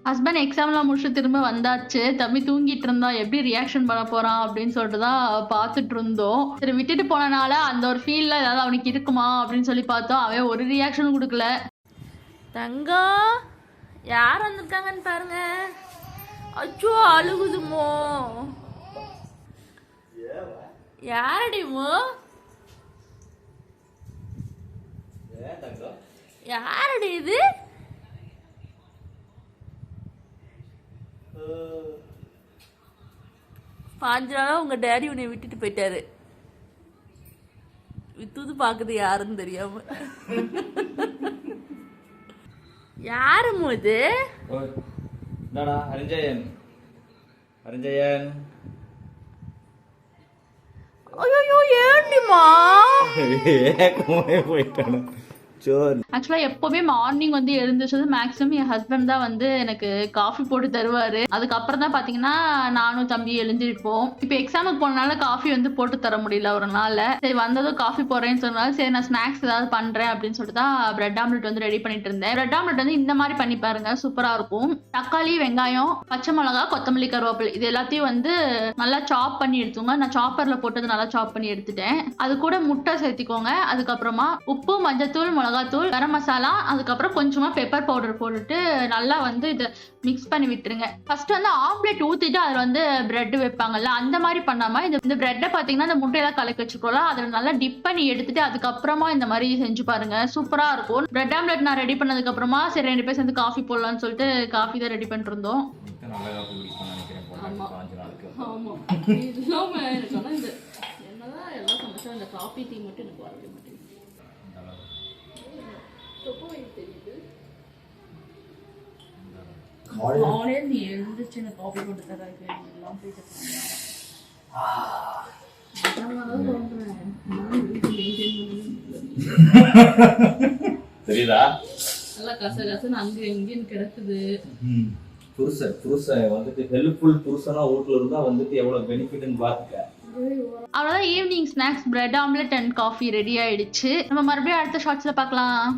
Husband எக்ஸாம்லாம் முடிச்சுட்டு திரும்ப வந்தாச்சு. தம்பி தூங்கிட்டு இருந்தான். எப்படி ரியாக்ஷன் பண்ண போறான் அப்படின்னு சொல்லிட்டு தான் பார்த்துட்டு இருந்தோம். சரி விட்டுட்டு போனனால அந்த ஒரு ஃபீல்ல ஏதாவது அவனுக்கு இருக்குமா அப்படின்னு சொல்லி பார்த்தோம். அவன் ஒரு ரியாக்ஷனும் கொடுக்கல. தங்கம் யார் வந்திருக்காங்கன்னு பாருங்க. அச்சோ அழுகுதுமோ. யாரடிமோ? யாரடி இது? பாஞ்சு நாளா உங்க டேடி உன்னை விட்டுட்டு போயிட்டாரு. வித்துது பாக்குது யாருன்னு தெரியாம. யாருமோ இது? என்னடா அரிஞ்சயன் அரிஞ்சயன். ஐயோ ஏண்டிமா ஏக்கமே போயிட்டானே. ஆக்சுவலா எப்பவுமே மார்னிங் வந்து எழுந்திரிச்சது மேக்ஸிமம் என் ஹஸ்பண்ட் தான் வந்து எனக்கு காஃபி போட்டு தருவாரு. அதுக்கப்புறம் தான் பாத்தீங்கன்னா நானும் தம்பி எழுந்திருப்போம். இப்ப எக்ஸாமுக்கு போனனால காஃபி வந்து போட்டு தர முடியல ஒரு நாள்ல. சரி வந்ததும் காஃபி போடுறேன்னு சொன்னாலும் சரி நான் ஸ்நாக்ஸ் ஏதாவது பண்றேன் அப்படின்னு சொல்லிட்டு தான் பிரெட் ஆம்லெட் வந்து ரெடி பண்ணிட்டு இருந்தேன். பிரெட் ஆம்லெட் வந்து இந்த மாதிரி பண்ணி பாருங்க, சூப்பரா இருக்கும். தக்காளி, வெங்காயம், பச்சை மிளகா, கொத்தமல்லி, கருவேப்பிலை இது எல்லாத்தையும் வந்து நல்லா சாப் பண்ணி எடுத்துங்க. நான் சாப்பர்ல போட்டது நல்லா சாப் பண்ணி எடுத்துட்டேன். அது கூட முட்டை சேர்த்திக்கோங்க. அதுக்கப்புறமா உப்பு, மஞ்சத்தூள், மிளகாத்தூள், கரம் மசாலா, அதுக்கப்புறம் கொஞ்சமா பெப்பர் பவுடர் போட்டுட்டு நல்லா வந்து இதை மிக்ஸ் பண்ணி விட்டுருங்க. ஃபர்ஸ்ட் வந்து ஆம்லெட் ஊத்திட்டு அதுல வந்து பிரெட் வைப்பாங்கல்ல, அந்த மாதிரி பண்ணாம இந்த பிரெட்டை பாத்தீங்கன்னா இந்த முட்டையெல்லாம் கலக்கி வச்சுக்கோல, அதுல நல்லா டிப் பண்ணி எடுத்துட்டு அதுக்கப்புறமா இந்த மாதிரி செஞ்சு பாருங்க, சூப்பரா இருக்கும். பிரெட் ஆம்லெட் நான் ரெடி பண்ணதுக்கு அப்புறமா சரி 2 பேர் சேர்ந்து காஃபி போடலாம்னு சொல்லிட்டு காஃபி தான் ரெடி பண்ணிட்டு இருந்தோம். என்னதான் எல்லாம் சமைச்சா இந்த காஃபி டீ மட்டும் எனக்கு வரவே மாட்டேங்குது. நீ எழுந்துச்சு எனக்கு காஃபி போட்டு தராங்க எல்லாம் போயிட்டு தெரியுதா? நல்லா கசகசன்னு அங்க எங்கேன்னு கிடக்குது. புருஷன் வந்துட்டு ஹெல்ப்ஃபுல் புருஷனா வீட்டுல இருந்தா வந்துட்டு எவ்வளவு பெனிஃபிட்னு பாத்துக்க. அவ்வளவுதான் evening snacks bread omelette and coffee ready ஆயிடுச்சு. நம்ம மறுபடியும் அடுத்த ஷார்ட்ஸ்ல பார்க்கலாம்.